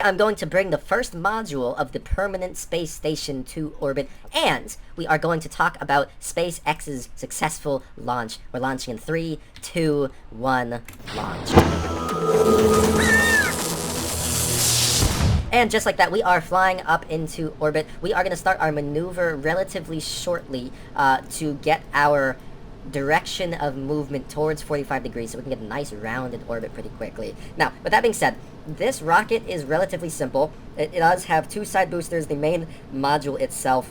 I'm going to bring the first module of the permanent space station to orbit, and we are going to talk about SpaceX's successful launch. We're launching in 3, 2, 1, launch. And just like that, we are flying up into orbit. We are going to start our maneuver relatively shortly to get our direction of movement towards 45 degrees so we can get a nice rounded orbit pretty quickly. Now, with that being said, this rocket is relatively simple. It does have 2 side boosters. The main module itself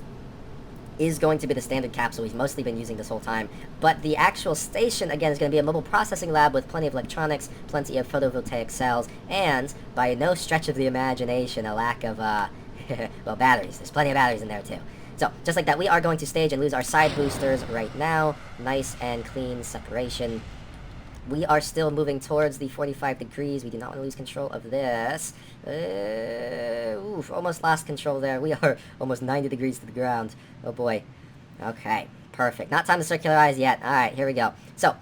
is going to be the standard capsule we've mostly been using this whole time, but the actual station, again, is going to be a mobile processing lab with plenty of electronics, plenty of photovoltaic cells, and, by no stretch of the imagination, a lack of, well, batteries. There's plenty of batteries in there, too. So, just like that, we are going to stage and lose our side boosters right now. Nice and clean separation. We are still moving towards the 45 degrees. We do not want to lose control of this. Oof, almost lost control there. We are almost 90 degrees to the ground. Oh boy. Okay, perfect. Not time to circularize yet. Alright, here we go. So,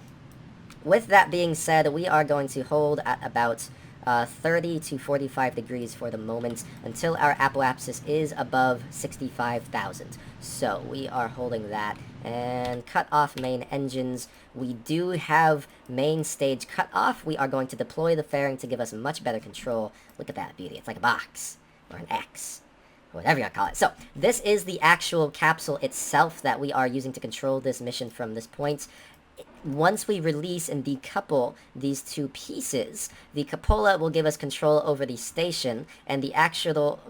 with that being said, we are going to hold at about 30 to 45 degrees for the moment until our apoapsis is above 65,000. So we are holding that and cut off main engines. We do have main stage cut off. We are going to deploy the fairing to give us much better control. Look at that beauty. It's like a box or an X, whatever you want to call it. So this is the actual capsule itself that we are using to control this mission from this point. Once we release and decouple these 2 pieces, the cupola will give us control over the station, and the actual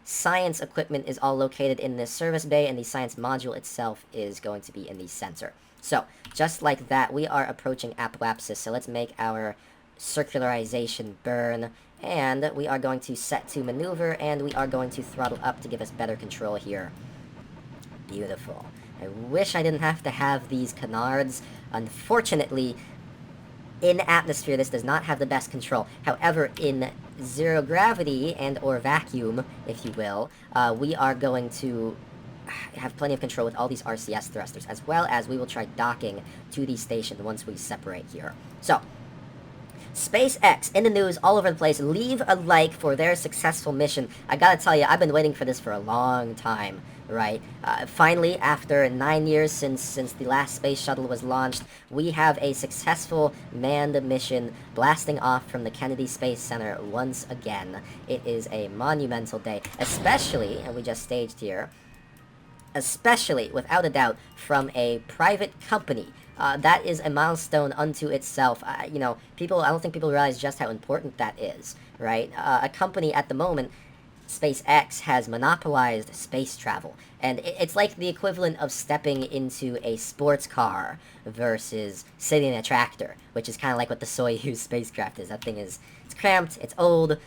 science equipment is all located in this service bay, and the science module itself is going to be in the center. So, just like that, we are approaching apoapsis, so let's make our circularization burn, and we are going to set to maneuver, and we are going to throttle up to give us better control here. Beautiful. I wish I didn't have to have these canards. Unfortunately, in atmosphere, this does not have the best control. However, in zero gravity and or vacuum, if you will, we are going to have plenty of control with all these RCS thrusters, as well as we will try docking to the station once we separate here. So, SpaceX, in the news, all over the place. Leave a like for their successful mission. I gotta tell you, I've been waiting for this for a long time, right? Finally, after 9 years since the last space shuttle was launched, we have a successful manned mission blasting off from the Kennedy Space Center once again. It is a monumental day, especially, and we just staged here, especially, without a doubt, from a private company. That is a milestone unto itself. You know, I don't think people realize just how important that is, right? A company at the moment, SpaceX, has monopolized space travel. And it's like the equivalent of stepping into a sports car versus sitting in a tractor, which is kind of like what the Soyuz spacecraft is. That thing is, it's cramped, it's old,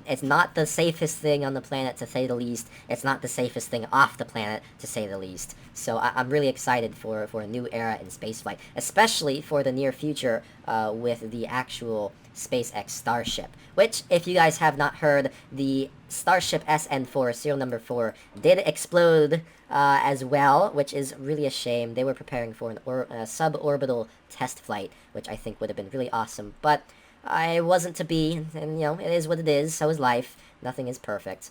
it's not the safest thing on the planet, to say the least. It's not the safest thing off the planet, to say the least. So I'm really excited for a new era in spaceflight, especially for the near future with the actual SpaceX Starship, which, if you guys have not heard, the Starship SN4, serial number 4, did explode as well, which is really a shame. They were preparing for a suborbital test flight, which I think would have been really awesome, but I wasn't to be, and, you know, it is what it is, so is life. Nothing is perfect.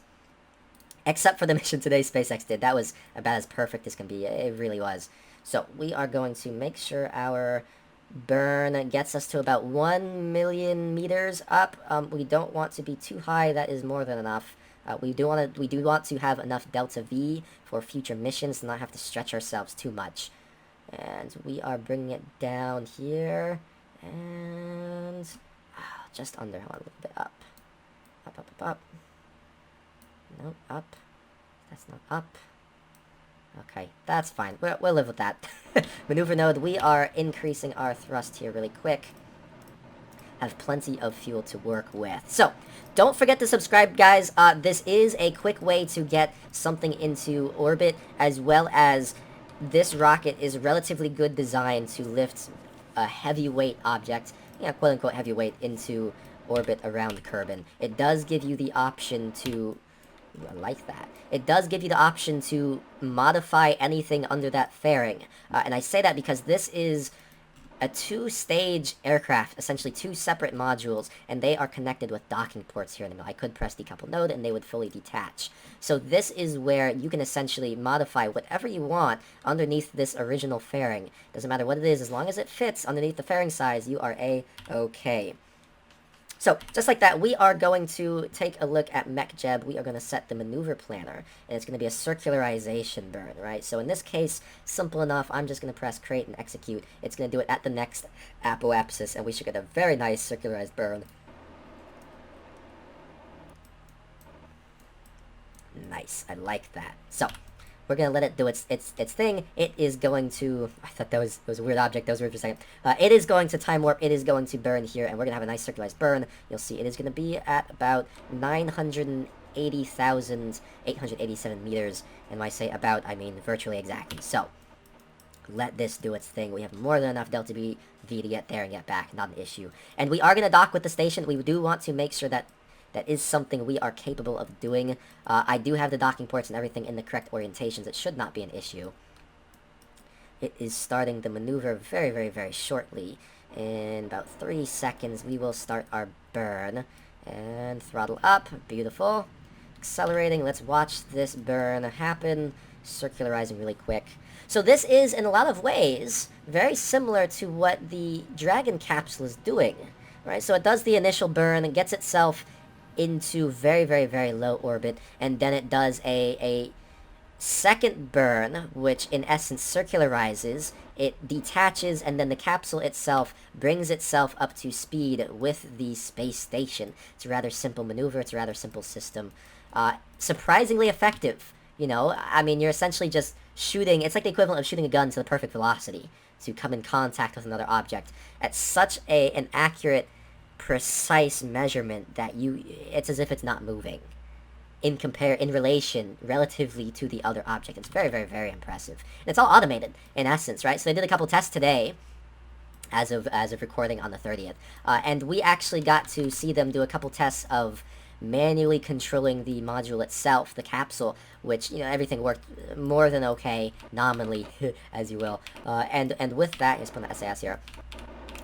Except for the mission today SpaceX did. That was about as perfect as can be. It really was. So, we are going to make sure our burn gets us to about 1 million meters up. We don't want to be too high. That is more than enough. We do want to have enough delta V for future missions and not have to stretch ourselves too much. And we are bringing it down here, and just under, hold on, a little bit up. Up. No, up. That's not up. Okay, that's fine. We'll live with that. Maneuver node, we are increasing our thrust here really quick. Have plenty of fuel to work with. So, don't forget to subscribe, guys. This is a quick way to get something into orbit, as well as this rocket is relatively good design to lift a heavyweight object, quote-unquote heavyweight, into orbit around Kerbin. It does give you the option to... Ooh, I like that. It does give you the option to modify anything under that fairing. And I say that because this is a two-stage aircraft, essentially two separate modules, and they are connected with docking ports here in the middle. I could press decouple node, and they would fully detach. So this is where you can essentially modify whatever you want underneath this original fairing. Doesn't matter what it is, as long as it fits underneath the fairing size, you are A-okay. So, just like that, we are going to take a look at MechJeb. We are going to set the maneuver planner, and it's going to be a circularization burn, right? So in this case, simple enough, I'm just going to press create and execute. It's going to do it at the next apoapsis, and we should get a very nice circularized burn. Nice, I like that. So, we're going to let it do its thing. It is going to... I thought that was a weird object. That was weird for a second. It is going to time warp. It is going to burn here, and we're going to have a nice circularized burn. You'll see it is going to be at about 980,887 meters. And when I say about, I mean virtually exactly. So, let this do its thing. We have more than enough delta V to get there and get back. Not an issue. And we are going to dock with the station. We do want to make sure that that is something we are capable of doing. I do have the docking ports and everything in the correct orientations. It should not be an issue. It is starting the maneuver very, very, very shortly. In about 3 seconds, we will start our burn. And throttle up. Beautiful. Accelerating. Let's watch this burn happen. Circularizing really quick. So this is, in a lot of ways, very similar to what the Dragon capsule is doing. Right? So it does the initial burn and gets itself into very, very, very low orbit, and then it does a second burn, which in essence circularizes. It detaches, and then the capsule itself brings itself up to speed with the space station. It's a rather simple maneuver. It's a rather simple system. Surprisingly effective. You know, I mean, you're essentially just shooting. It's like the equivalent of shooting a gun to the perfect velocity to come in contact with another object at such an accurate, precise measurement that it's as if it's not moving in relation relatively to the other object. It's very, very, very impressive. And it's all automated in essence, right? So they did a couple tests today as of recording on the 30th. And we actually got to see them do a couple tests of manually controlling the module itself, the capsule, which, you know, everything worked more than okay, nominally, as you will. And with that, let's put the SAS here.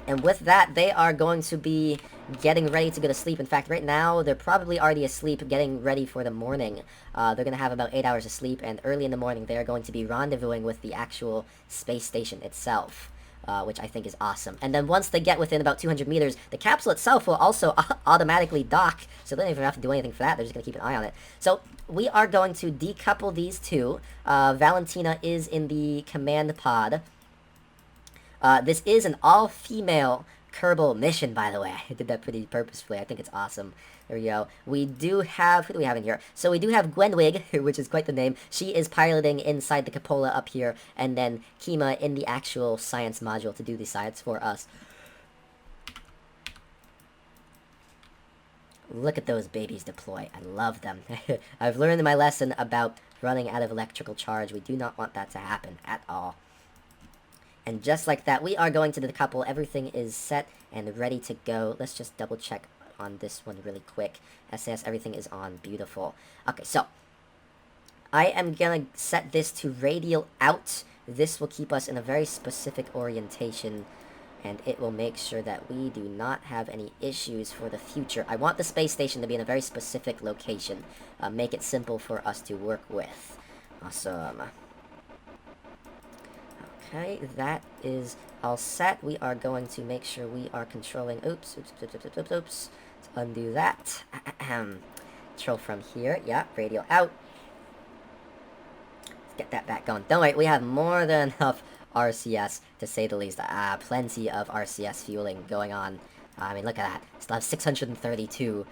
And with that, they are going to be getting ready to go to sleep. In fact, right now, they're probably already asleep, getting ready for the morning. They're going to have about 8 hours of sleep, and early in the morning, they are going to be rendezvousing with the actual space station itself, which I think is awesome. And then once they get within about 200 meters, the capsule itself will also automatically dock, so they don't even have to do anything for that. They're just going to keep an eye on it. So we are going to decouple these two. Valentina is in the command pod. This is an all-female Kerbal mission, by the way. I did that pretty purposefully. I think it's awesome. There we go. We do have... Who do we have in here? So we do have Gwenwig, which is quite the name. She is piloting inside the cupola up here, and then Kima in the actual science module to do the science for us. Look at those babies deploy. I love them. I've learned my lesson about running out of electrical charge. We do not want that to happen at all. And just like that, we are going to decouple. Everything is set and ready to go. Let's just double check on this one really quick. SAS, everything is on. Beautiful. Okay, so I am going to set this to radial out. This will keep us in a very specific orientation, and it will make sure that we do not have any issues for the future. I want the space station to be in a very specific location. Make it simple for us to work with. Awesome. Okay, that is all set. We are going to make sure we are controlling... Oops. Let's undo that. Control from here. Yeah, radial out. Let's get that back going. Don't worry, we have more than enough RCS, to say the least. Plenty of RCS fueling going on. I mean, look at that. Still have 632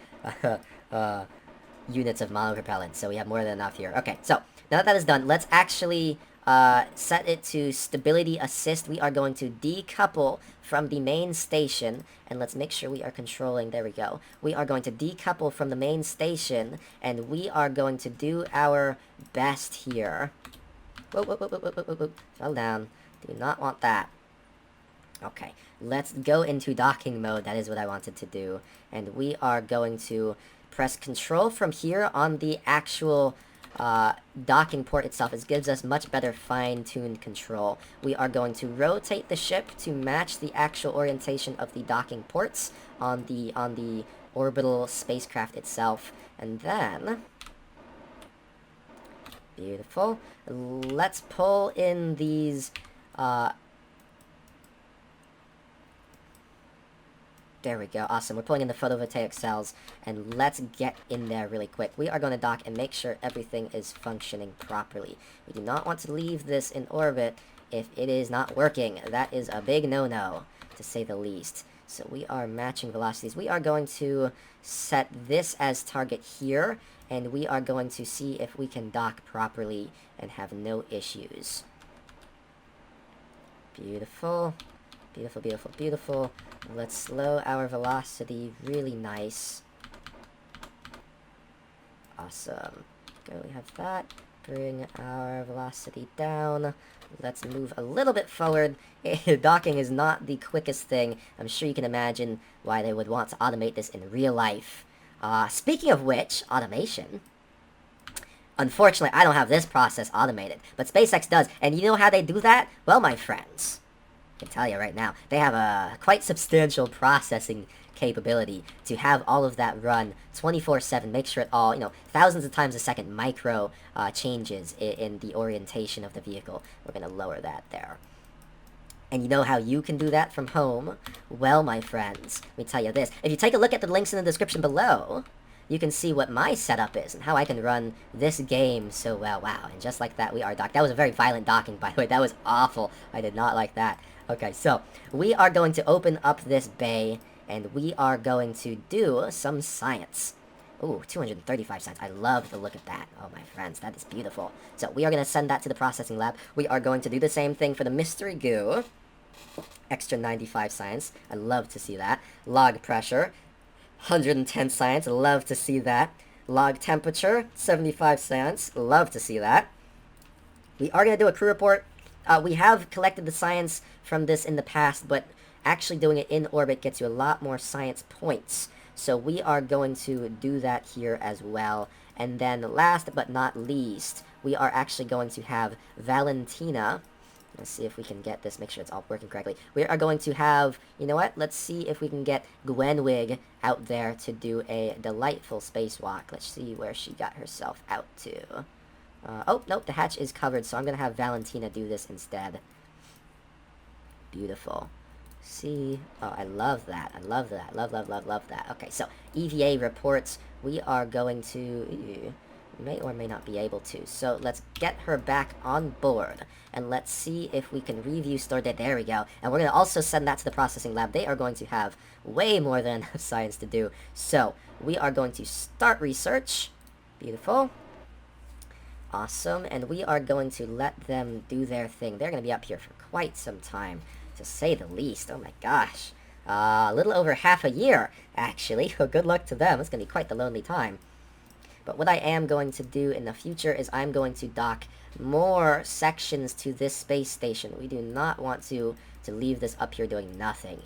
units of monopropellant, so we have more than enough here. Okay, so now that that is done, let's actually... set it to stability assist. We are going to decouple from the main station, and let's make sure we are controlling. There we go. We are going to decouple from the main station, and we are going to do our best here. Whoa, whoa, whoa, whoa, whoa, whoa, whoa. Settle down. Do not want that. Okay, let's go into docking mode. That is what I wanted to do. And we are going to press control from here on the actual docking port itself, it gives us much better fine-tuned control. We are going to rotate the ship to match the actual orientation of the docking ports on the orbital spacecraft itself. And then, beautiful, let's pull in these, there we go, awesome. We're pulling in the photovoltaic cells, and let's get in there really quick. We are going to dock and make sure everything is functioning properly. We do not want to leave this in orbit if it is not working. That is a big no-no, to say the least. So we are matching velocities. We are going to set this as target here, and we are going to see if we can dock properly and have no issues. Beautiful. Beautiful, beautiful, beautiful. Let's slow our velocity really nice. Awesome. Go, we have that. Bring our velocity down. Let's move a little bit forward. Docking is not the quickest thing. I'm sure you can imagine why they would want to automate this in real life. Speaking of which, automation. Unfortunately, I don't have this process automated, but SpaceX does. And you know how they do that? Well, my friends, I can tell you right now, they have a quite substantial processing capability to have all of that run 24/7, make sure it all, thousands of times a second micro changes in the orientation of the vehicle. We're going to lower that there. And you know how you can do that from home? Well, my friends, let me tell you this. If you take a look at the links in the description below, you can see what my setup is and how I can run this game so well. Wow, and just like that, we are docked. That was a very violent docking, by the way. That was awful. I did not like that. Okay, so we are going to open up this bay, and we are going to do some science. Ooh, 235 science. I love the look of that. Oh, my friends, that is beautiful. So we are going to send that to the processing lab. We are going to do the same thing for the mystery goo. Extra 95 science. I love to see that. Log pressure, 110 science. Love to see that. Log temperature, 75 science. Love to see that. We are going to do a crew report. We have collected the science from this in the past, but actually doing it in orbit gets you a lot more science points. So we are going to do that here as well. And then last but not least, we are actually going to have Valentina. Let's see if we can get this, make sure it's all working correctly. We are going to have, you know what, let's see if we can get Gwenwig out there to do a delightful spacewalk. Let's see where she got herself out to. Oh, nope, the hatch is covered, so I'm going to have Valentina do this instead. Beautiful. See? Oh, I love that. I love that. Love, love, love, love that. Okay, so EVA reports. We are going to... may or may not be able to. So let's get her back on board. And let's see if we can review store data. There we go. And we're going to also send that to the processing lab. They are going to have way more than enough science to do. So we are going to start research. Beautiful. Awesome, and we are going to let them do their thing. They're going to be up here for quite some time, to say the least. Oh my gosh. A little over half a year, actually. Well, good luck to them. It's going to be quite the lonely time. But what I am going to do in the future is I'm going to dock more sections to this space station. We do not want to leave this up here doing nothing.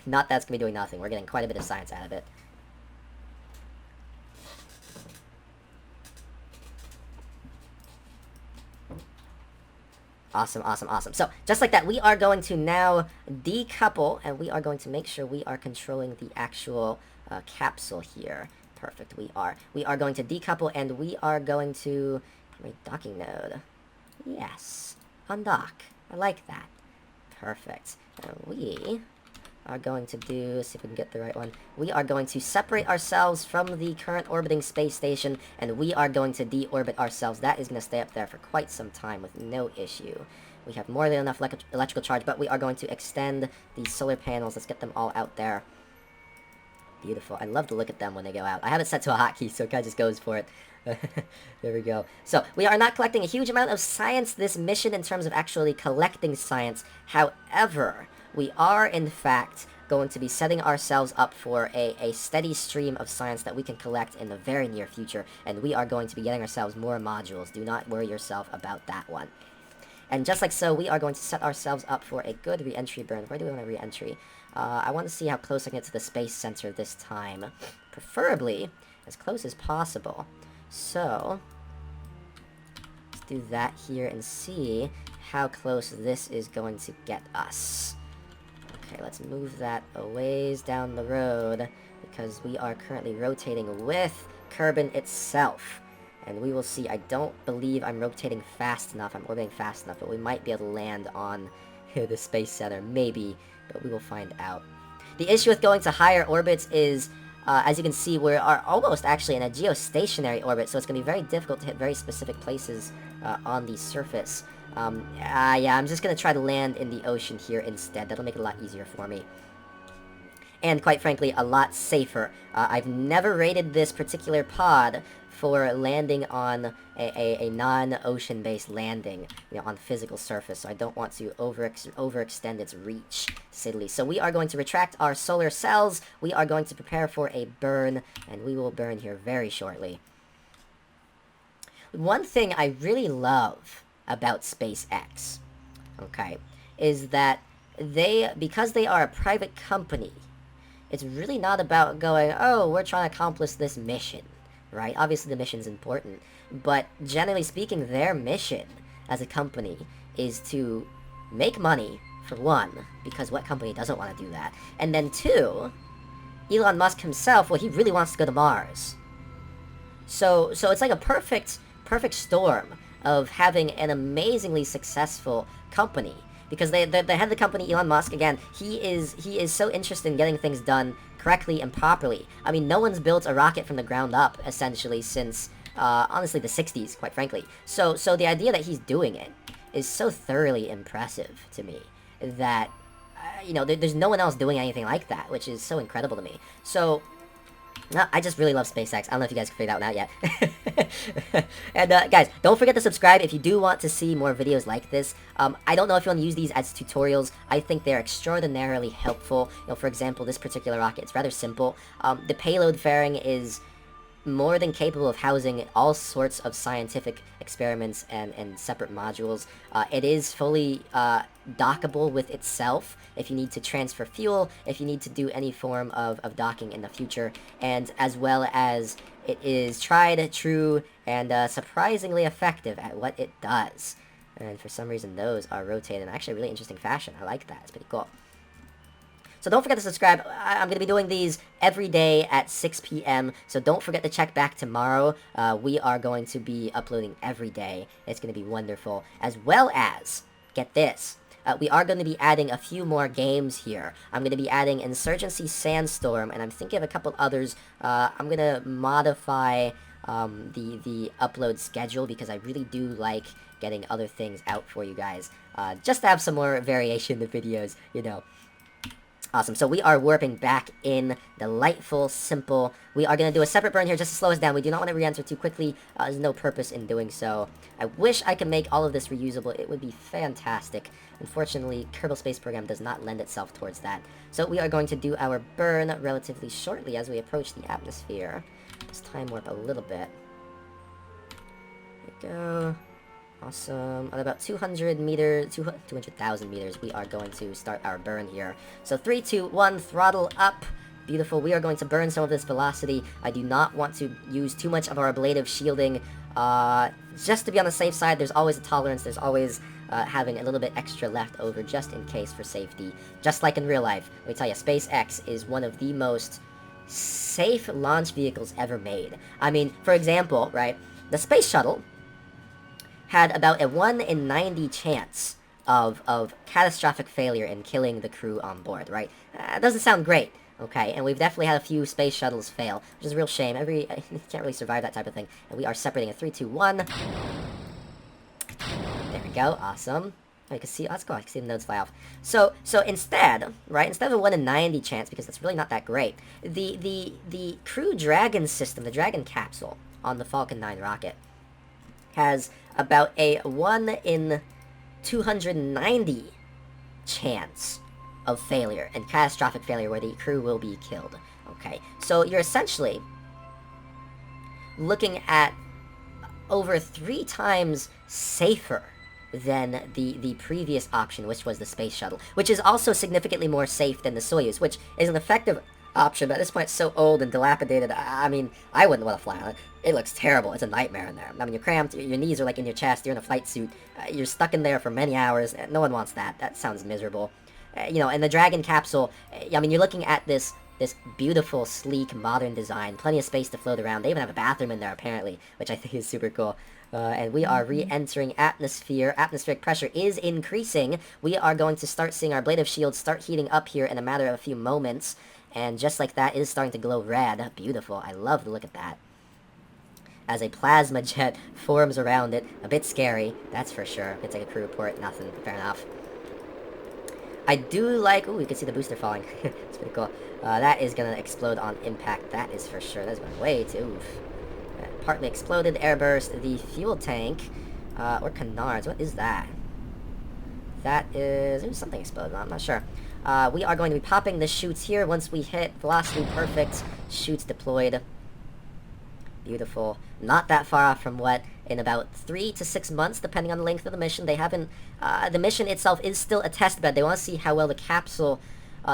Not that it's going to be doing nothing. We're getting quite a bit of science out of it. Awesome, awesome, awesome. So, just like that, we are going to now decouple, and we are going to make sure we are controlling the actual capsule here. Perfect, we are. We are going to decouple, and we are going to... docking node. Yes. Undock. I like that. Perfect. And we are going to do... see if we can get the right one. We are going to separate ourselves from the current orbiting space station, and we are going to deorbit ourselves. That is going to stay up there for quite some time with no issue. We have more than enough electrical charge, but we are going to extend these solar panels. Let's get them all out there. Beautiful. I love to look at them when they go out. I have it set to a hotkey, so it kind of just goes for it. There we go. So, we are not collecting a huge amount of science this mission in terms of actually collecting science. However, we are, in fact, going to be setting ourselves up for a steady stream of science that we can collect in the very near future, and we are going to be getting ourselves more modules. Do not worry yourself about that one. And just like so, we are going to set ourselves up for a good re-entry burn. Where do we want to re-entry? I want to see how close I can get to the space center this time. Preferably as close as possible. So, do that here and see how close this is going to get us. Okay, let's move that a ways down the road, because we are currently rotating with Kerbal itself. And we will see. I don't believe I'm rotating fast enough. I'm orbiting fast enough, but we might be able to land on the Space Center. Maybe, but we will find out. The issue with going to higher orbits is, as you can see, we are almost actually in a geostationary orbit, so it's going to be very difficult to hit very specific places on the surface. Yeah, I'm just going to try to land in the ocean here instead. That'll make it a lot easier for me. And quite frankly, a lot safer. I've never rated this particular pod for landing on a non-ocean based landing, on physical surface, so I don't want to overextend its reach, to say the least. So we are going to retract our solar cells, we are going to prepare for a burn, and we will burn here very shortly. One thing I really love about SpaceX, okay, is that because they are a private company, it's really not about going, oh, we're trying to accomplish this mission. Right? Obviously, the mission's important, but generally speaking, their mission as a company is to make money, for one, because what company doesn't want to do that? And then two, Elon Musk himself, well, he really wants to go to Mars. So it's like a perfect storm of having an amazingly successful company. Because the head of the company, Elon Musk, again, he is so interested in getting things done correctly and properly. I mean, no one's built a rocket from the ground up, essentially, since, honestly, the 60s, quite frankly. So the idea that he's doing it is so thoroughly impressive to me that, there's no one else doing anything like that, which is so incredible to me. So, I just really love SpaceX. I don't know if you guys can figure that one out yet. And, guys, don't forget to subscribe if you do want to see more videos like this. I don't know if you want to use these as tutorials. I think they're extraordinarily helpful. For example, this particular rocket, it's rather simple. The payload fairing is more than capable of housing all sorts of scientific experiments and separate modules. It is fully dockable with itself if you need to transfer fuel, if you need to do any form of docking in the future, and as well as it is tried, true, and surprisingly effective at what it does. And for some reason, those are rotated in actually a really interesting fashion. I like that. It's pretty cool. So don't forget to subscribe. I'm going to be doing these every day at 6 p.m. So don't forget to check back tomorrow. We are going to be uploading every day. It's going to be wonderful. As well as, get this, we are going to be adding a few more games here. I'm going to be adding Insurgency Sandstorm, and I'm thinking of a couple others. I'm going to modify the upload schedule because I really do like getting other things out for you guys. Just to have some more variation in the videos, Awesome, so we are warping back in. Delightful, simple. We are going to do a separate burn here just to slow us down. We do not want to re-enter too quickly. There's no purpose in doing so. I wish I could make all of this reusable. It would be fantastic. Unfortunately, Kerbal Space Program does not lend itself towards that. So we are going to do our burn relatively shortly as we approach the atmosphere. Let's time warp a little bit. There we go. Awesome. At about 200 meters, 200,000 meters, we are going to start our burn here. So 3, 2, 1, throttle up. Beautiful. We are going to burn some of this velocity. I do not want to use too much of our ablative shielding. Just to be on the safe side, there's always a tolerance. There's always having a little bit extra left over just in case for safety. Just like in real life. Let me tell you, SpaceX is one of the most safe launch vehicles ever made. I mean, for example, right, the space shuttle had about a 1 in 90 chance of catastrophic failure and killing the crew on board, right? Doesn't sound great, okay? And we've definitely had a few space shuttles fail, which is a real shame. You can't really survive that type of thing. And we are separating a 3, 2, 1. There we go, awesome. Oh, you can see, let's go, I can see the nodes fly off. So instead, right, instead of a 1 in 90 chance, because that's really not that great, the Crew Dragon system, the Dragon capsule on the Falcon 9 rocket, has about a 1 in 290 chance of failure, and catastrophic failure where the crew will be killed. Okay, so you're essentially looking at over 3 times safer than the previous option, which was the space shuttle, which is also significantly more safe than the Soyuz, which is an effective option, but at this point it's so old and dilapidated. I mean, I wouldn't want to fly on it. It looks terrible. It's a nightmare in there. I mean, you're cramped, your knees are like in your chest, you're in a flight suit, you're stuck in there for many hours. No one wants that. That sounds miserable. You know, and the Dragon capsule, I mean, you're looking at this beautiful, sleek, modern design. Plenty of space to float around. They even have a bathroom in there, apparently, which I think is super cool. And we are re-entering atmosphere. Atmospheric pressure is increasing. We are going to start seeing our blade of shields start heating up here in a matter of a few moments. And just like that, it is starting to glow red. Beautiful. I love the look at that. As a plasma jet forms around it. A bit scary, that's for sure. Gonna take a crew report. Nothing. Fair enough. I do like... Ooh, you can see the booster falling. It's pretty cool. That is gonna explode on impact. That is for sure. That's going way too... Oof. Partly exploded. Airburst. The fuel tank. Or canards. What is that? That is... Ooh, something exploded. I'm not sure. We are going to be popping the chutes here once we hit velocity perfect. Chutes deployed. Beautiful. Not that far off from what, in about 3 to 6 months, depending on the length of the mission. They haven't... the mission itself is still a test bed. They want to see how well the capsule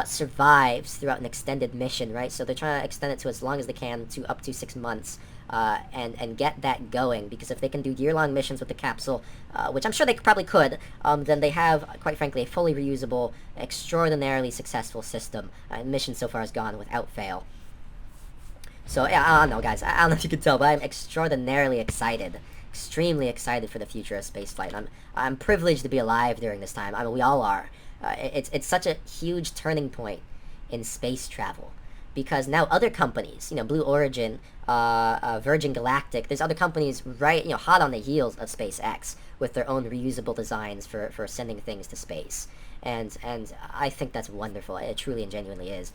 survives throughout an extended mission, right? So they're trying to extend it to as long as they can, to up to 6 months, and get that going. Because if they can do year-long missions with the capsule, which I'm sure they probably could, then they have, quite frankly, a fully reusable, extraordinarily successful system. Mission so far has gone without fail. So, yeah, I don't know, guys. I don't know if you can tell, but I'm extraordinarily excited. Extremely excited for the future of spaceflight. I'm privileged to be alive during this time. I mean, we all are. It's such a huge turning point in space travel. Because now other companies, you know, Blue Origin, Virgin Galactic, there's other companies right, you know, hot on the heels of SpaceX with their own reusable designs for sending things to space. And I think that's wonderful. It truly and genuinely is.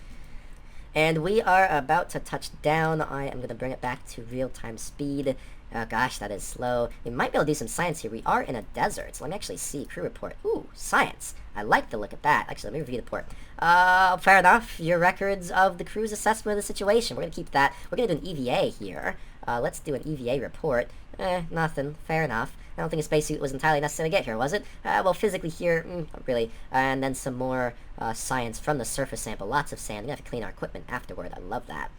And we are about to touch down. I am going to bring it back to real-time speed. Oh gosh, that is slow. We might be able to do some science here. We are in a desert, so let me actually see. Crew report. Ooh, science. I like the look at that. Actually, let me review the report. Fair enough. Your records of the crew's assessment of the situation. We're going to keep that. We're going to do an EVA here. Let's do an EVA report. Nothing. Fair enough. I don't think a spacesuit was entirely necessary to get here, was it? Well, physically here, not really. And then some more science from the surface sample. Lots of sand. We have to clean our equipment afterward. I love that.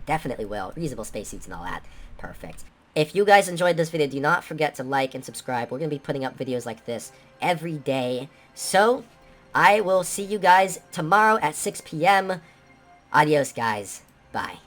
Definitely will. Reusable spacesuits and all that. Perfect. If you guys enjoyed this video, do not forget to like and subscribe. We're going to be putting up videos like this every day. So, I will see you guys tomorrow at 6 p.m. Adios, guys. Bye.